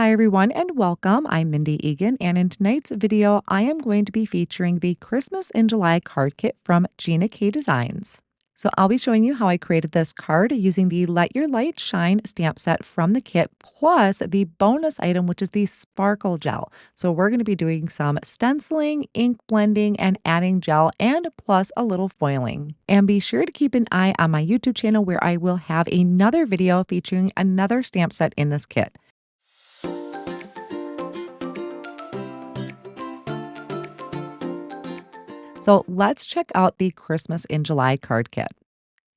Hi everyone and welcome. I'm Mindy Eggen, and in tonight's video, I am going to be featuring the Christmas in July card kit from Gina K Designs. So I'll be showing you how I created this card using the Let Your Light Shine stamp set from the kit, plus the bonus item, which is the sparkle gel. So we're going to be doing some stenciling, ink blending, and adding gel, and plus a little foiling. And be sure to keep an eye on my YouTube channel where I will have another video featuring another stamp set in this kit. So let's check out the Christmas in July card kit.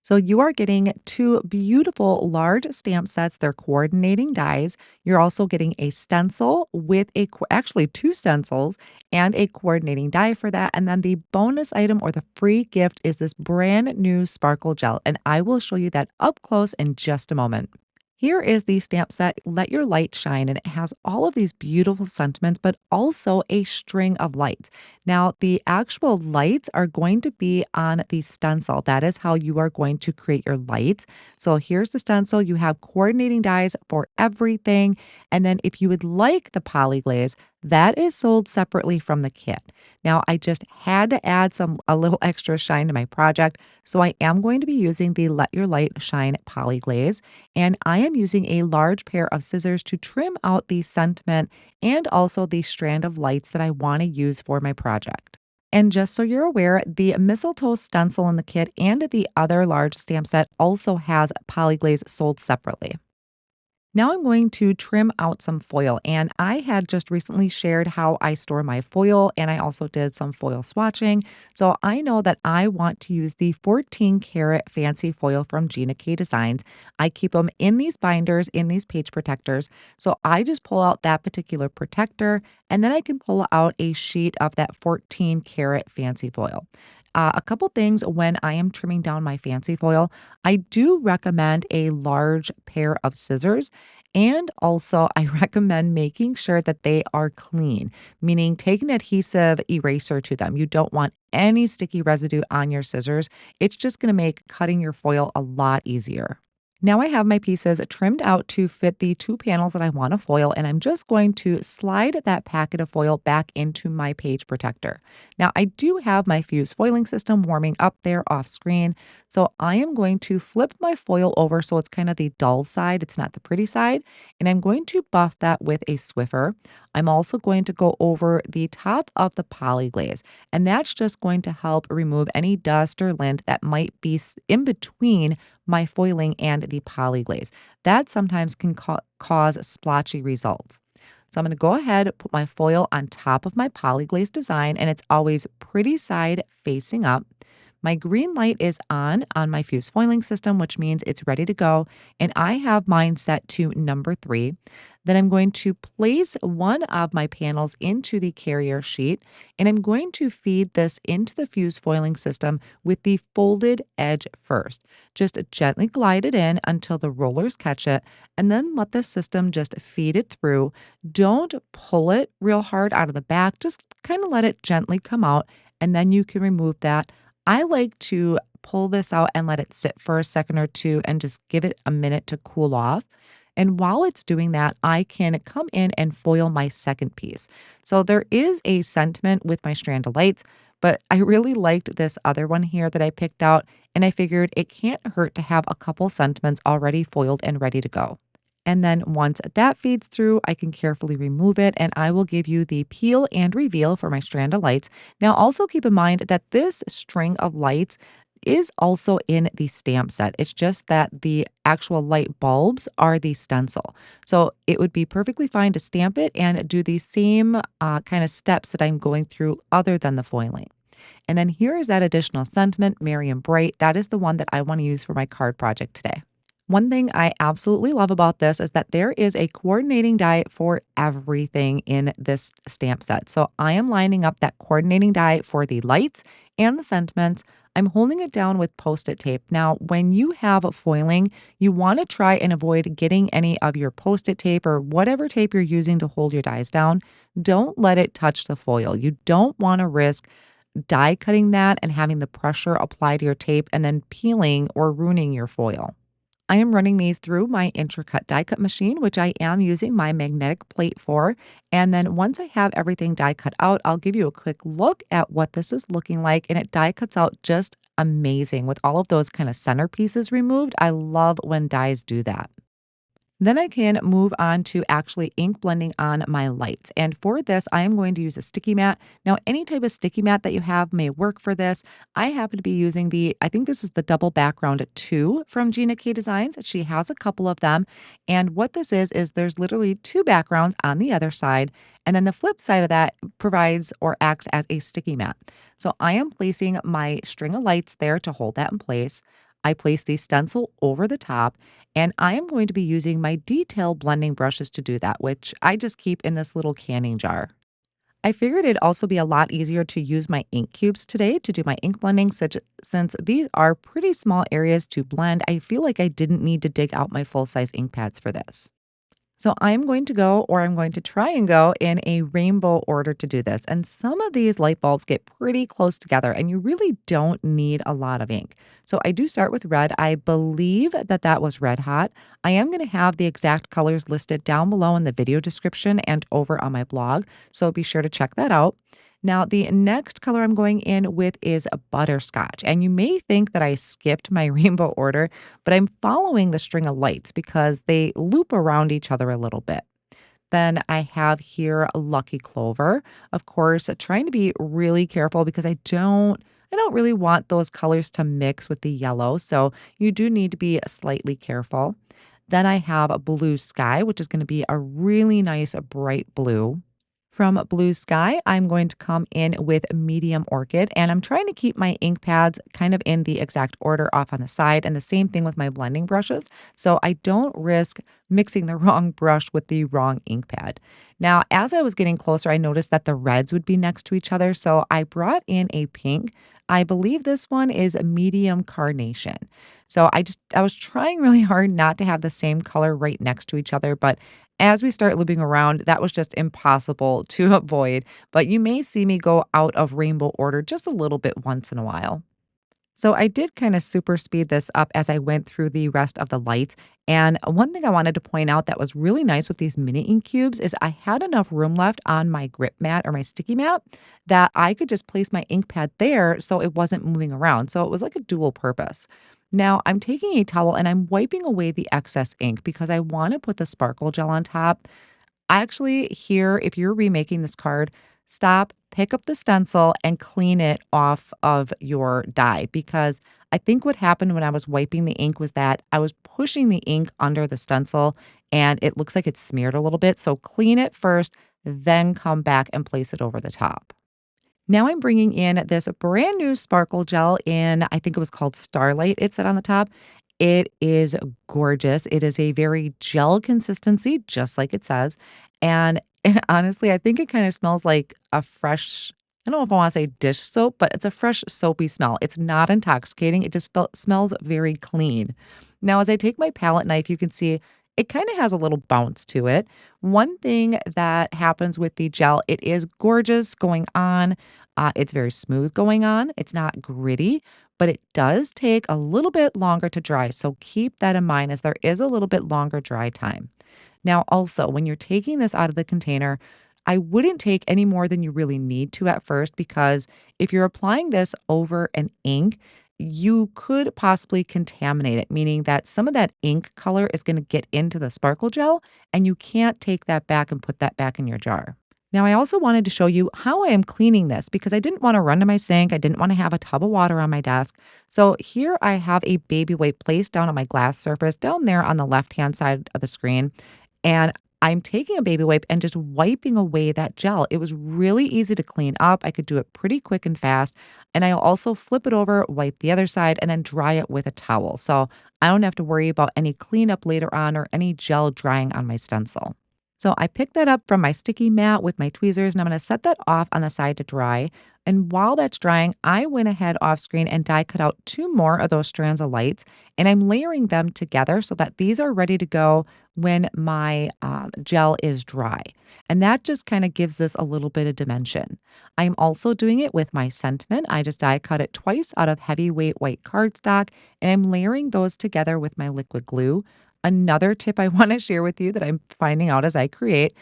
So you are getting two beautiful large stamp sets. They're coordinating dies. You're also getting a stencil with actually two stencils and a coordinating die for that. And then the bonus item or the free gift is this brand new sparkle gel. And I will show you that up close in just a moment. Here is the stamp set, Let Your Light Shine, and it has all of these beautiful sentiments, but also a string of lights. Now, the actual lights are going to be on the stencil. That is how you are going to create your lights. So here's the stencil. You have coordinating dies for everything. And then if you would like the Polyglaze, that is sold separately from the kit. Now, I just had to add a little extra shine to my project, so I am going to be using the Let Your Light Shine Polyglaze, and I am using a large pair of scissors to trim out the sentiment and also the strand of lights that I want to use for my project. And just so you're aware, the Mistletoe stencil in the kit and the other large stamp set also has Polyglaze sold separately. Now I'm going to trim out some foil, and I had just recently shared how I store my foil, and I also did some foil swatching. So I know that I want to use the 14 karat fancy foil from Gina K Designs. I keep them in these binders, in these page protectors. So I just pull out that particular protector, and then I can pull out a sheet of that 14 karat fancy foil. A couple things when I am trimming down my fancy foil, I do recommend a large pair of scissors. And also, I recommend making sure that they are clean, meaning take an adhesive eraser to them. You don't want any sticky residue on your scissors. It's just going to make cutting your foil a lot easier. Now I have my pieces trimmed out to fit the two panels that I want to foil, and I'm just going to slide that packet of foil back into my page protector. Now I do have my fuse foiling system warming up there off screen, so I am going to flip my foil over so it's kind of the dull side, it's not the pretty side, and I'm going to buff that with a Swiffer. I'm also going to go over the top of the Polyglaze, and that's just going to help remove any dust or lint that might be in between my foiling and the Polyglaze. That sometimes can cause splotchy results. So I'm going to go ahead, put my foil on top of my Polyglaze design, and it's always pretty side facing up. My green light is on my fuse foiling system, which means it's ready to go. And I have mine set to number 3. Then I'm going to place one of my panels into the carrier sheet, and I'm going to feed this into the fuse foiling system with the folded edge first. Just gently glide it in until the rollers catch it, and then let the system just feed it through. Don't pull it real hard out of the back, just kind of let it gently come out, and then you can remove that. I like to pull this out and let it sit for a second or two and just give it a minute to cool off. And while it's doing that, I can come in and foil my second piece. So there is a sentiment with my strand of lights, but I really liked this other one here that I picked out, and I figured it can't hurt to have a couple sentiments already foiled and ready to go. And then once that feeds through, I can carefully remove it, and I will give you the peel and reveal for my strand of lights. Now, also keep in mind that this string of lights is also in the stamp set. It's just that the actual light bulbs are the stencil. So it would be perfectly fine to stamp it and do the same kind of steps that I'm going through other than the foiling. And then here is that additional sentiment, Merry and Bright. That is the one that I want to use for my card project today. One thing I absolutely love about this is that there is a coordinating die for everything in this stamp set. So I am lining up that coordinating die for the lights and the sentiments. I'm holding it down with Post-it tape. Now, when you have foiling, you want to try and avoid getting any of your Post-it tape or whatever tape you're using to hold your dies down. Don't let it touch the foil. You don't want to risk die cutting that and having the pressure apply to your tape and then peeling or ruining your foil. I am running these through my Intri-Cut die cut machine, which I am using my magnetic plate for. And then once I have everything die cut out, I'll give you a quick look at what this is looking like. And it die cuts out just amazing with all of those kind of centerpieces removed. I love when dies do that. Then I can move on to actually ink blending on my lights. And for this, I am going to use a sticky mat. Now, any type of sticky mat that you have may work for this. I happen to be using I think this is the double background 2 from Gina K Designs. She has a couple of them. And what this is there's literally two backgrounds on the other side. And then the flip side of that provides or acts as a sticky mat. So I am placing my string of lights there to hold that in place. I place the stencil over the top, and I am going to be using my detail blending brushes to do that, which I just keep in this little canning jar. I figured it'd also be a lot easier to use my ink cubes today to do my ink blending, since these are pretty small areas to blend. I feel like I didn't need to dig out my full size ink pads for this. So I'm going to go, or I'm going to try and go in a rainbow order to do this. And some of these light bulbs get pretty close together and you really don't need a lot of ink. So I do start with red. I believe that that was Red Hot. I am going to have the exact colors listed down below in the video description and over on my blog. So be sure to check that out. Now, the next color I'm going in with is a butterscotch. And you may think that I skipped my rainbow order, but I'm following the string of lights because they loop around each other a little bit. Then I have here a lucky clover. Of course, trying to be really careful because I don't really want those colors to mix with the yellow. So you do need to be slightly careful. Then I have a blue sky, which is going to be a really nice bright blue. From Blue Sky, I'm going to come in with medium orchid, and I'm trying to keep my ink pads kind of in the exact order off on the side, and the same thing with my blending brushes, so I don't risk mixing the wrong brush with the wrong ink pad. Now, as I was getting closer, I noticed that the reds would be next to each other, so I brought in a pink. I believe this one is a medium carnation. So I was trying really hard not to have the same color right next to each other, but as we start looping around, that was just impossible to avoid, but you may see me go out of rainbow order just a little bit once in a while. So I did kind of super speed this up as I went through the rest of the lights. And one thing I wanted to point out that was really nice with these mini ink cubes is I had enough room left on my grip mat or my sticky mat that I could just place my ink pad there so it wasn't moving around. So it was like a dual purpose. Now I'm taking a towel and I'm wiping away the excess ink because I want to put the sparkle gel on top. Actually, here, if you're remaking this card, stop, pick up the stencil, and clean it off of your die. Because I think what happened when I was wiping the ink was that I was pushing the ink under the stencil and it looks like it's smeared a little bit. So clean it first, then come back and place it over the top. Now I'm bringing in this brand new sparkle gel in, I think it was called Starlight, it said on the top. It is gorgeous. It is a very gel consistency, just like it says. And honestly, I think it kind of smells like a fresh, I don't know if I want to say dish soap, but it's a fresh soapy smell. It's not intoxicating. It just smells very clean. Now, as I take my palette knife, you can see it kind of has a little bounce to it. One thing that happens with the gel, it is gorgeous going on. It's very smooth going on. It's not gritty, but it does take a little bit longer to dry. So keep that in mind as there is a little bit longer dry time. Now, also, when you're taking this out of the container, I wouldn't take any more than you really need to at first because if you're applying this over an ink, you could possibly contaminate it, meaning that some of that ink color is going to get into the sparkle gel and you can't take that back and put that back in your jar. Now, I also wanted to show you how I am cleaning this because I didn't want to run to my sink. I didn't want to have a tub of water on my desk. So here I have a baby wipe placed down on my glass surface down there on the left-hand side of the screen. And I'm taking a baby wipe and just wiping away that gel. It was really easy to clean up. I could do it pretty quick and fast. And I'll also flip it over, wipe the other side, and then dry it with a towel. So I don't have to worry about any cleanup later on or any gel drying on my stencil. So I picked that up from my sticky mat with my tweezers and I'm going to set that off on the side to dry. And while that's drying, I went ahead off screen and die cut out two more of those strands of lights and I'm layering them together so that these are ready to go when my gel is dry. And that just kind of gives this a little bit of dimension. I'm also doing it with my sentiment. I just die cut it twice out of heavyweight white cardstock, and I'm layering those together with my liquid glue. Another tip I want to share with you that I'm finding out as I create: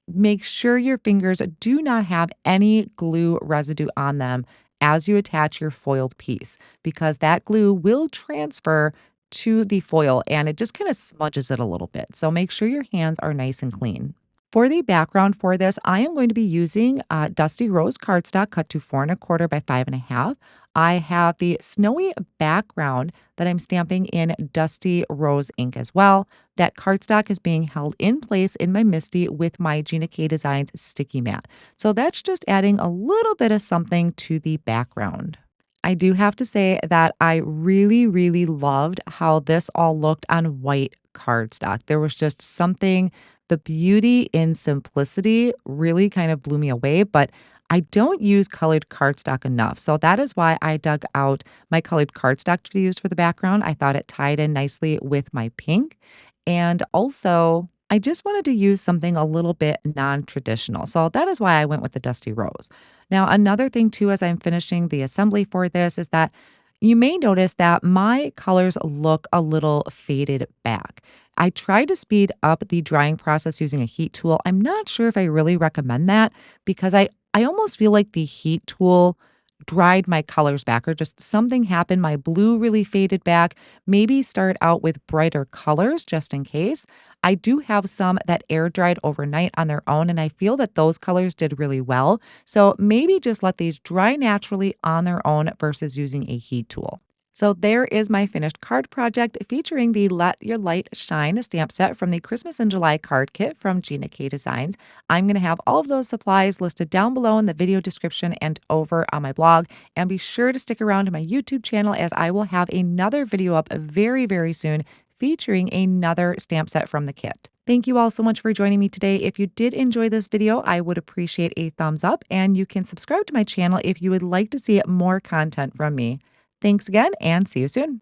make sure your fingers do not have any glue residue on them as you attach your foiled piece, because that glue will transfer to the foil and it just kind of smudges it a little bit. So make sure your hands are nice and clean. For the background for this, I am going to be using Dusty Rose cardstock cut to 4 1/4 by 5 1/2. I have the snowy background that I'm stamping in Dusty Rose ink as well. That cardstock is being held in place in my Misty with my Gina K Designs sticky mat. So that's just adding a little bit of something to the background. I do have to say that I really, really loved how this all looked on white cardstock. There was just something, the beauty in simplicity really kind of blew me away, but I don't use colored cardstock enough. So that is why I dug out my colored cardstock to use for the background. I thought it tied in nicely with my pink. And also, I just wanted to use something a little bit non traditional. So that is why I went with the Dusty Rose. Now, another thing too, as I'm finishing the assembly for this, is that you may notice that my colors look a little faded back. I tried to speed up the drying process using a heat tool. I'm not sure if I really recommend that, because I almost feel like the heat tool dried my colors back, or just something happened. My blue really faded back. Maybe start out with brighter colors just in case. I do have some that air dried overnight on their own, and I feel that those colors did really well. So maybe just let these dry naturally on their own versus using a heat tool. So there is my finished card project featuring the Let Your Light Shine stamp set from the Christmas in July card kit from Gina K Designs. I'm going to have all of those supplies listed down below in the video description and over on my blog. And be sure to stick around to my YouTube channel, as I will have another video up very, very soon featuring another stamp set from the kit. Thank you all so much for joining me today. If you did enjoy this video, I would appreciate a thumbs up, and you can subscribe to my channel if you would like to see more content from me. Thanks again, and see you soon.